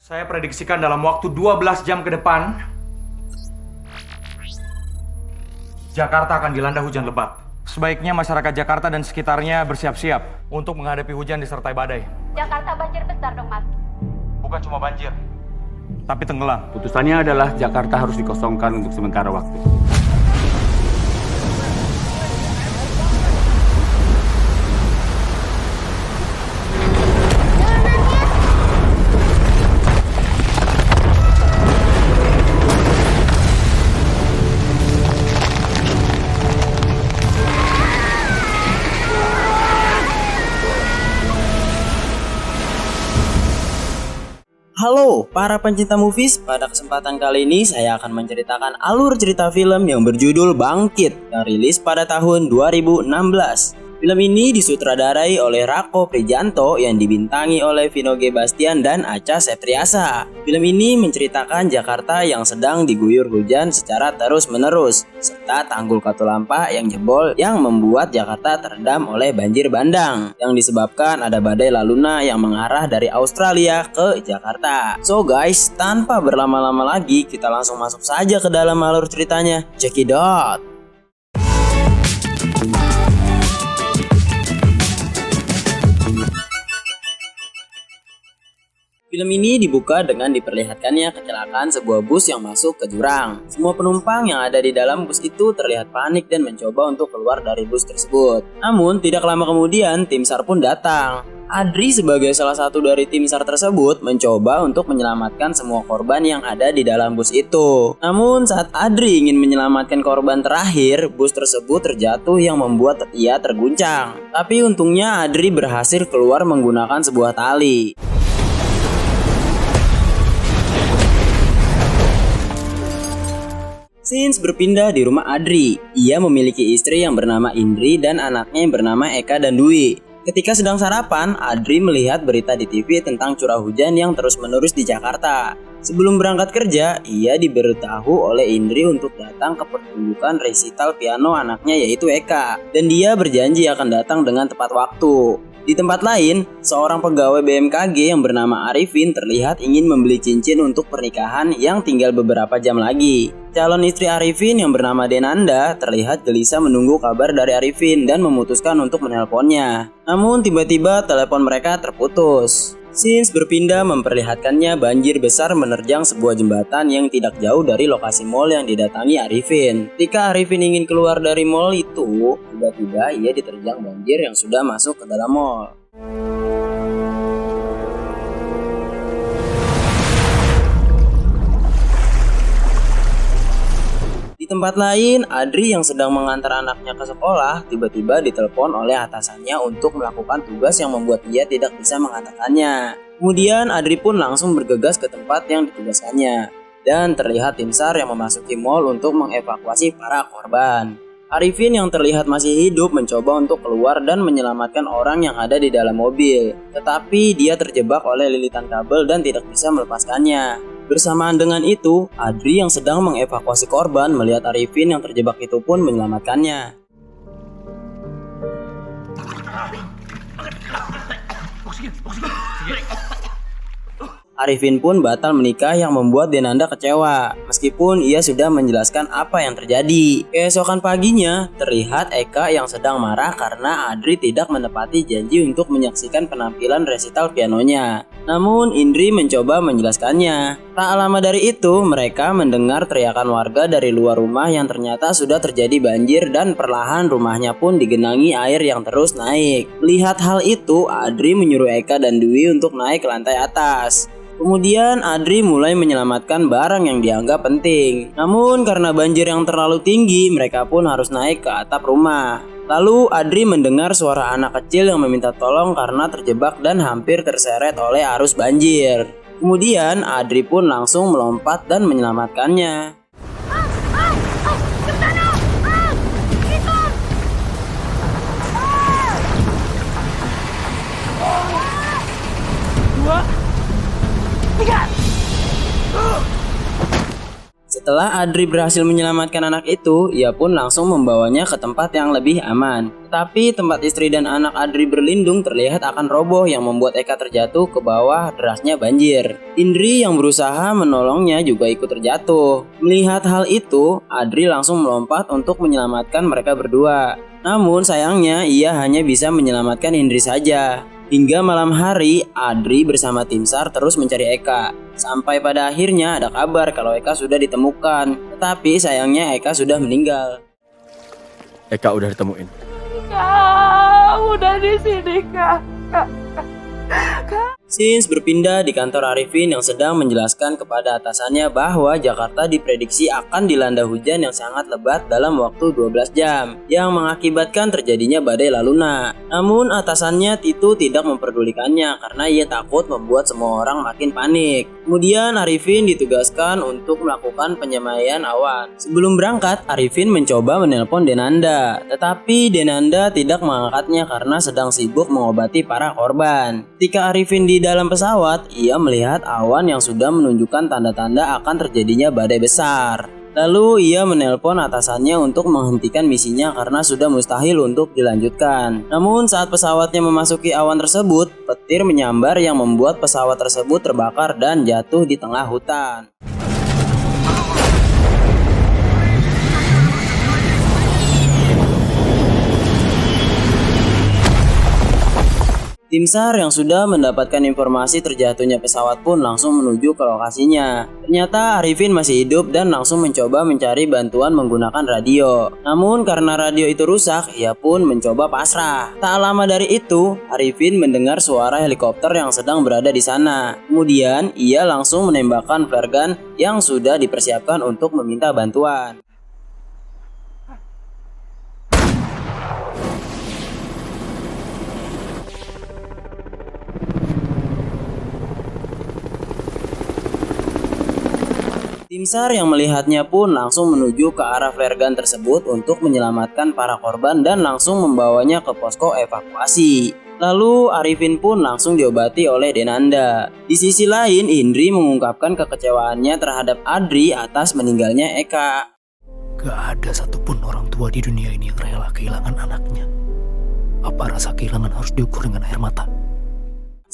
Saya prediksikan dalam waktu 12 jam ke depan, Jakarta akan dilanda hujan lebat. Sebaiknya masyarakat Jakarta dan sekitarnya bersiap-siap untuk menghadapi hujan disertai badai. Jakarta banjir besar dong, Mas. Bukan cuma banjir, tapi tenggelam. Putusannya adalah Jakarta harus dikosongkan untuk sementara waktu. Halo para pencinta movies, pada kesempatan kali ini saya akan menceritakan alur cerita film yang berjudul Bangkit yang rilis pada tahun 2016. Film ini disutradarai oleh Rako Prijanto yang dibintangi oleh Vino G. Bastian dan Acha Septriasa. Film ini menceritakan Jakarta yang sedang diguyur hujan secara terus-menerus, serta tanggul Katulampa yang jebol yang membuat Jakarta terendam oleh banjir bandang yang disebabkan ada badai Laluna yang mengarah dari Australia ke Jakarta. So guys, tanpa berlama-lama lagi kita langsung masuk saja ke dalam alur ceritanya. Check it out. Film ini dibuka dengan diperlihatkannya kecelakaan sebuah bus yang masuk ke jurang. Semua penumpang yang ada di dalam bus itu terlihat panik dan mencoba untuk keluar dari bus tersebut. Namun, tidak lama kemudian tim SAR pun datang. Adri sebagai salah satu dari tim SAR tersebut mencoba untuk menyelamatkan semua korban yang ada di dalam bus itu. Namun, saat Adri ingin menyelamatkan korban terakhir, bus tersebut terjatuh yang membuat ia terguncang. Tapi untungnya Adri berhasil keluar menggunakan sebuah tali. Scenes berpindah di rumah Adri. Ia memiliki istri yang bernama Indri dan anaknya yang bernama Eka dan Dwi. Ketika sedang sarapan, Adri melihat berita di TV tentang curah hujan yang terus-menerus di Jakarta. Sebelum berangkat kerja, ia diberitahu oleh Indri untuk datang ke pertunjukan resital piano anaknya yaitu Eka. Dan dia berjanji akan datang dengan tepat waktu. Di tempat lain, seorang pegawai BMKG yang bernama Arifin terlihat ingin membeli cincin untuk pernikahan yang tinggal beberapa jam lagi. Calon istri Arifin yang bernama Denanda terlihat gelisah menunggu kabar dari Arifin dan memutuskan untuk menelponnya. Namun tiba-tiba telepon mereka terputus. Scenes berpindah memperlihatkannya banjir besar menerjang sebuah jembatan yang tidak jauh dari lokasi mall yang didatangi Arifin. Ketika Arifin ingin keluar dari mall itu, tiba-tiba ia diterjang banjir yang sudah masuk ke dalam mall. Di tempat lain, Adri yang sedang mengantar anaknya ke sekolah tiba-tiba ditelepon oleh atasannya untuk melakukan tugas yang membuat ia tidak bisa mengatakannya. Kemudian Adri pun langsung bergegas ke tempat yang ditugaskannya. Dan terlihat tim SAR yang memasuki mall untuk mengevakuasi para korban. Arifin yang terlihat masih hidup mencoba untuk keluar dan menyelamatkan orang yang ada di dalam mobil. Tetapi dia terjebak oleh lilitan kabel dan tidak bisa melepaskannya. Bersamaan dengan itu, Adri yang sedang mengevakuasi korban melihat Arifin yang terjebak itu pun menyelamatkannya. Arifin pun batal menikah yang membuat Denanda kecewa, meskipun ia sudah menjelaskan apa yang terjadi. Keesokan paginya, terlihat Eka yang sedang marah karena Adri tidak menepati janji untuk menyaksikan penampilan resital pianonya. Namun Indri mencoba menjelaskannya. Tak lama dari itu, mereka mendengar teriakan warga dari luar rumah yang ternyata sudah terjadi banjir dan perlahan rumahnya pun digenangi air yang terus naik. Melihat hal itu, Adri menyuruh Eka dan Dwi untuk naik ke lantai atas. Kemudian Adri mulai menyelamatkan barang yang dianggap penting. Namun karena banjir yang terlalu tinggi, mereka pun harus naik ke atap rumah. Lalu Adri mendengar suara anak kecil yang meminta tolong karena terjebak dan hampir terseret oleh arus banjir. Kemudian Adri pun langsung melompat dan menyelamatkannya. Setelah Adri berhasil menyelamatkan anak itu, ia pun langsung membawanya ke tempat yang lebih aman. Tetapi tempat istri dan anak Adri berlindung terlihat akan roboh yang membuat Eka terjatuh ke bawah derasnya banjir. Indri yang berusaha menolongnya juga ikut terjatuh. Melihat hal itu, Adri langsung melompat untuk menyelamatkan mereka berdua. Namun sayangnya ia hanya bisa menyelamatkan Indri saja. Hingga malam hari, Adri bersama tim SAR terus mencari Eka. Sampai pada akhirnya ada kabar kalau Eka sudah ditemukan. Tetapi sayangnya Eka sudah meninggal. Eka udah ditemuin. Kak, udah di sini kak. Scenes berpindah di kantor Arifin yang sedang menjelaskan kepada atasannya bahwa Jakarta diprediksi akan dilanda hujan yang sangat lebat dalam waktu 12 jam yang mengakibatkan terjadinya badai Laluna. Namun atasannya itu tidak memperdulikannya karena ia takut membuat semua orang makin panik. Kemudian Arifin ditugaskan untuk melakukan penyemaian awan. Sebelum berangkat, Arifin mencoba menelpon Denanda, tetapi Denanda tidak mengangkatnya karena sedang sibuk mengobati para korban. Ketika Arifin di dalam pesawat, ia melihat awan yang sudah menunjukkan tanda-tanda akan terjadinya badai besar. Lalu ia menelpon atasannya untuk menghentikan misinya karena sudah mustahil untuk dilanjutkan. Namun saat pesawatnya memasuki awan tersebut, petir menyambar yang membuat pesawat tersebut terbakar dan jatuh di tengah hutan. Tim SAR yang sudah mendapatkan informasi terjatuhnya pesawat pun langsung menuju ke lokasinya. Ternyata Arifin masih hidup dan langsung mencoba mencari bantuan menggunakan radio. Namun karena radio itu rusak, ia pun mencoba pasrah. Tak lama dari itu, Arifin mendengar suara helikopter yang sedang berada di sana. Kemudian ia langsung menembakkan flare gun yang sudah dipersiapkan untuk meminta bantuan. Tim SAR yang melihatnya pun langsung menuju ke arah flare gun tersebut untuk menyelamatkan para korban dan langsung membawanya ke posko evakuasi. Lalu Arifin pun langsung diobati oleh Denanda. Di sisi lain, Indri mengungkapkan kekecewaannya terhadap Adri atas meninggalnya Eka. Gak ada satupun orang tua di dunia ini yang rela kehilangan anaknya. Apa rasa kehilangan harus diukur dengan air mata?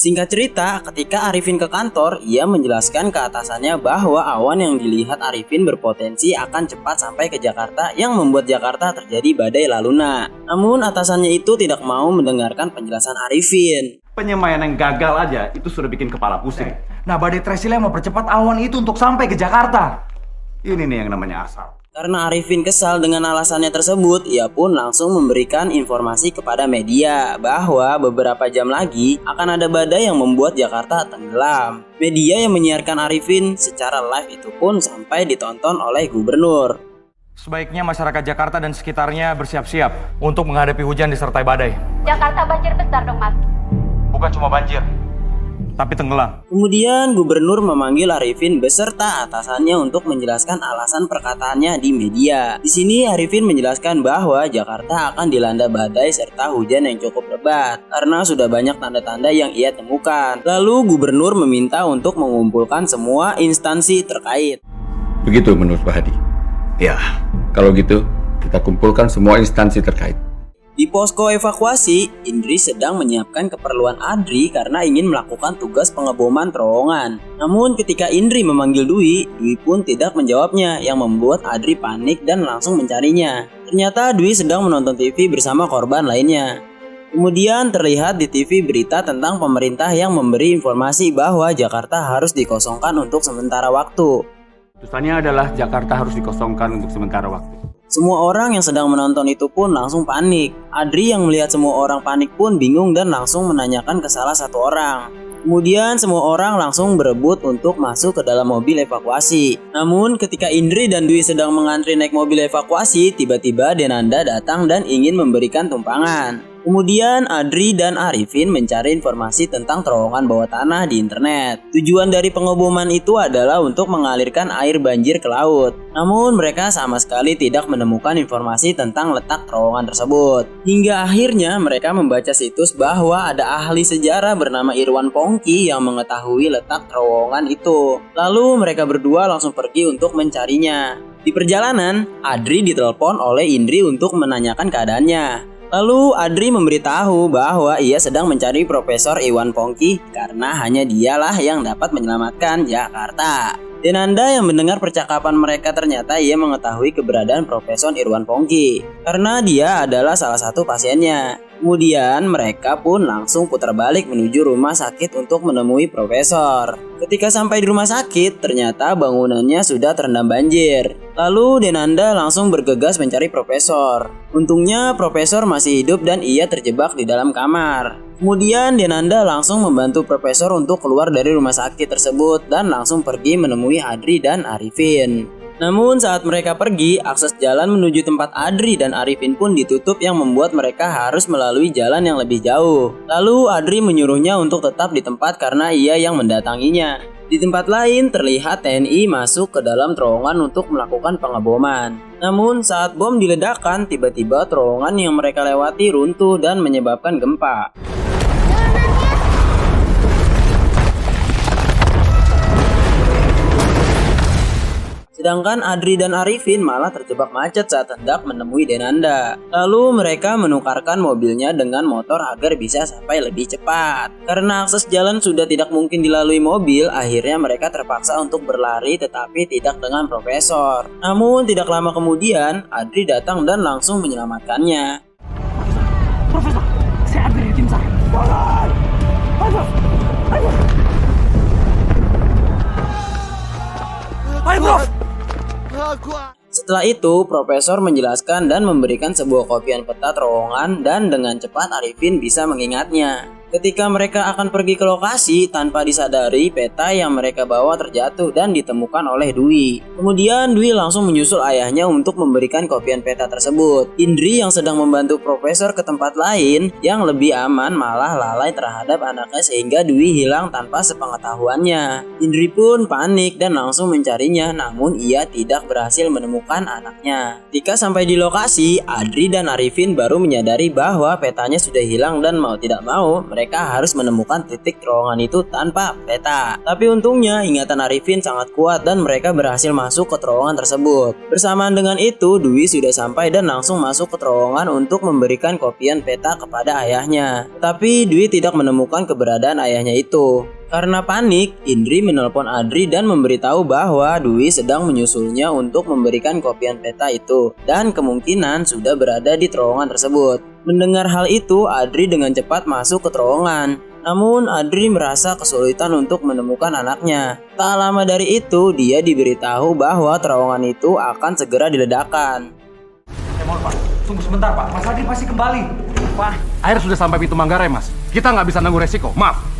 Singkat cerita, ketika Arifin ke kantor, ia menjelaskan ke atasannya bahwa awan yang dilihat Arifin berpotensi akan cepat sampai ke Jakarta yang membuat Jakarta terjadi badai Laluna. Namun atasannya itu tidak mau mendengarkan penjelasan Arifin. Penyemaian yang gagal aja itu sudah bikin kepala pusing. Nah, badai Tresila mempercepat awan itu untuk sampai ke Jakarta. Ini nih yang namanya asal. Karena Arifin kesal dengan alasannya tersebut, ia pun langsung memberikan informasi kepada media bahwa beberapa jam lagi akan ada badai yang membuat Jakarta tenggelam. Media yang menyiarkan Arifin secara live itu pun sampai ditonton oleh gubernur. Sebaiknya masyarakat Jakarta dan sekitarnya bersiap-siap untuk menghadapi hujan disertai badai. Jakarta banjir besar dong mas. Bukan cuma banjir, tapi tenggelam. Kemudian gubernur memanggil Arifin beserta atasannya untuk menjelaskan alasan perkataannya di media. Di sini Arifin menjelaskan bahwa Jakarta akan dilanda badai serta hujan yang cukup lebat karena sudah banyak tanda-tanda yang ia temukan. Lalu gubernur meminta untuk mengumpulkan semua instansi terkait. Begitu menurut Pak Hadi? Ya, kalau gitu kita kumpulkan semua instansi terkait. Di posko evakuasi, Indri sedang menyiapkan keperluan Adri karena ingin melakukan tugas pengeboman terowongan. Namun ketika Indri memanggil Dwi, Dwi pun tidak menjawabnya yang membuat Adri panik dan langsung mencarinya. Ternyata Dwi sedang menonton TV bersama korban lainnya. Kemudian terlihat di TV berita tentang pemerintah yang memberi informasi bahwa Jakarta harus dikosongkan untuk sementara waktu. Putusannya adalah Jakarta harus dikosongkan untuk sementara waktu. Semua orang yang sedang menonton itu pun langsung panik. Adri yang melihat semua orang panik pun bingung dan langsung menanyakan ke salah satu orang. Kemudian semua orang langsung berebut untuk masuk ke dalam mobil evakuasi. Namun ketika Indri dan Dwi sedang mengantri naik mobil evakuasi, tiba-tiba Denanda datang dan ingin memberikan tumpangan. Kemudian Adri dan Arifin mencari informasi tentang terowongan bawah tanah di internet. Tujuan dari pengeboman itu adalah untuk mengalirkan air banjir ke laut. Namun mereka sama sekali tidak menemukan informasi tentang letak terowongan tersebut. Hingga akhirnya mereka membaca situs bahwa ada ahli sejarah bernama Irwan Pongki yang mengetahui letak terowongan itu. Lalu mereka berdua langsung pergi untuk mencarinya. Di perjalanan, Adri ditelepon oleh Indri untuk menanyakan keadaannya. Lalu Adri memberitahu bahwa ia sedang mencari Profesor Irwan Pongki karena hanya dialah yang dapat menyelamatkan Jakarta. Denanda yang mendengar percakapan mereka ternyata ia mengetahui keberadaan Profesor Irwan Pongki karena dia adalah salah satu pasiennya. Kemudian mereka pun langsung putar balik menuju rumah sakit untuk menemui Profesor. Ketika sampai di rumah sakit, ternyata bangunannya sudah terendam banjir. Lalu Denanda langsung bergegas mencari Profesor. Untungnya Profesor masih hidup dan ia terjebak di dalam kamar. Kemudian Denanda langsung membantu Profesor untuk keluar dari rumah sakit tersebut dan langsung pergi menemui Adri dan Arifin. Namun saat mereka pergi, akses jalan menuju tempat Adri dan Arifin pun ditutup yang membuat mereka harus melalui jalan yang lebih jauh. Lalu Adri menyuruhnya untuk tetap di tempat karena ia yang mendatanginya. Di tempat lain terlihat TNI masuk ke dalam terowongan untuk melakukan pengeboman. Namun saat bom diledakkan, tiba-tiba terowongan yang mereka lewati runtuh dan menyebabkan gempa. Sedangkan Adri dan Arifin malah terjebak macet saat hendak menemui Denanda. Lalu mereka menukarkan mobilnya dengan motor agar bisa sampai lebih cepat. Karena akses jalan sudah tidak mungkin dilalui mobil, akhirnya mereka terpaksa untuk berlari tetapi tidak dengan Profesor. Namun tidak lama kemudian, Adri datang dan langsung menyelamatkannya. Profesor, saya Adri di tim SAR. Ayo, Prof! Setelah itu, Profesor menjelaskan dan memberikan sebuah kopian peta terowongan dan dengan cepat Arifin bisa mengingatnya. Ketika mereka akan pergi ke lokasi, tanpa disadari peta yang mereka bawa terjatuh dan ditemukan oleh Dwi. Kemudian Dwi langsung menyusul ayahnya untuk memberikan kopian peta tersebut. Indri yang sedang membantu Profesor ke tempat lain yang lebih aman malah lalai terhadap anaknya sehingga Dwi hilang tanpa sepengetahuannya. Indri pun panik dan langsung mencarinya, namun ia tidak berhasil menemukan anaknya. Ketika sampai di lokasi, Adri dan Arifin baru menyadari bahwa petanya sudah hilang dan mau tidak mau mereka harus menemukan titik terowongan itu tanpa peta. Tapi untungnya ingatan Arifin sangat kuat dan mereka berhasil masuk ke terowongan tersebut. Bersamaan dengan itu, Dwi sudah sampai dan langsung masuk ke terowongan untuk memberikan kopian peta kepada ayahnya. Tapi Dwi tidak menemukan keberadaan ayahnya itu. Karena panik, Indri menelpon Adri dan memberitahu bahwa Dwi sedang menyusulnya untuk memberikan kopian peta itu dan kemungkinan sudah berada di terowongan tersebut. Mendengar hal itu, Adri dengan cepat masuk ke terowongan. Namun Adri merasa kesulitan untuk menemukan anaknya. Tak lama dari itu, dia diberitahu bahwa terowongan itu akan segera diledakkan. Mohon Pak, tunggu sebentar Pak, Mas Adri pasti kembali. Pak, air sudah sampai pintu Manggarai, Mas. Kita nggak bisa nanggung resiko, maaf.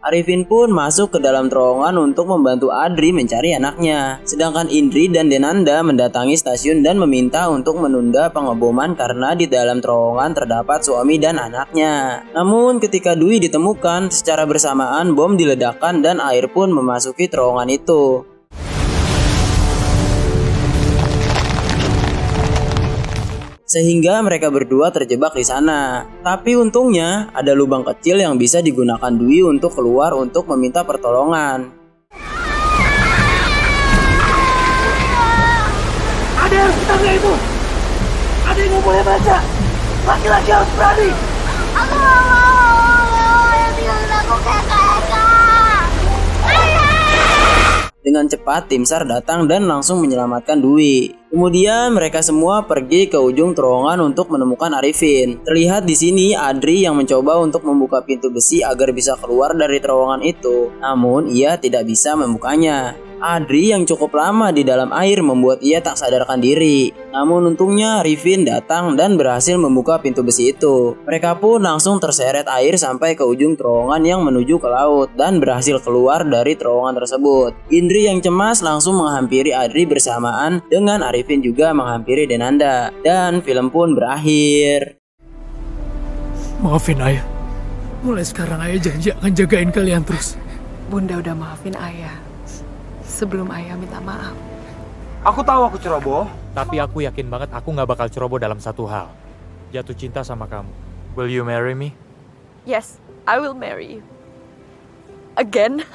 Arifin pun masuk ke dalam terowongan untuk membantu Adri mencari anaknya. Sedangkan Indri dan Denanda mendatangi stasiun dan meminta untuk menunda pengeboman karena di dalam terowongan terdapat suami dan anaknya. Namun ketika Dwi ditemukan, secara bersamaan bom diledakkan dan air pun memasuki terowongan itu. Sehingga mereka berdua terjebak di sana. Tapi untungnya ada lubang kecil yang bisa digunakan Dwi untuk keluar untuk meminta pertolongan. Ada yang harus kita itu. Ada yang nggak boleh baca. Laki-laki harus berani. Aku nggak mau yang tinggalin aku kayak Eka. Dengan cepat tim SAR datang dan langsung menyelamatkan Dwi. Kemudian mereka semua pergi ke ujung terowongan untuk menemukan Arifin. Terlihat di sini Adri yang mencoba untuk membuka pintu besi agar bisa keluar dari terowongan itu. Namun ia tidak bisa membukanya. Adri yang cukup lama di dalam air membuat ia tak sadarkan diri. Namun untungnya Arifin datang dan berhasil membuka pintu besi itu. Mereka pun langsung terseret air sampai ke ujung terowongan yang menuju ke laut dan berhasil keluar dari terowongan tersebut. Indri yang cemas langsung menghampiri Adri bersamaan dengan Arifin juga menghampiri Denanda. Dan film pun berakhir. Maafin ayah. Mulai sekarang ayah janji akan jagain kalian terus. Bunda udah maafin ayah. Sebelum ayah minta maaf. Aku tahu aku ceroboh. Tapi aku yakin banget aku gak bakal ceroboh dalam satu hal. Jatuh cinta sama kamu. Will you marry me? Yes, I will marry you. Again?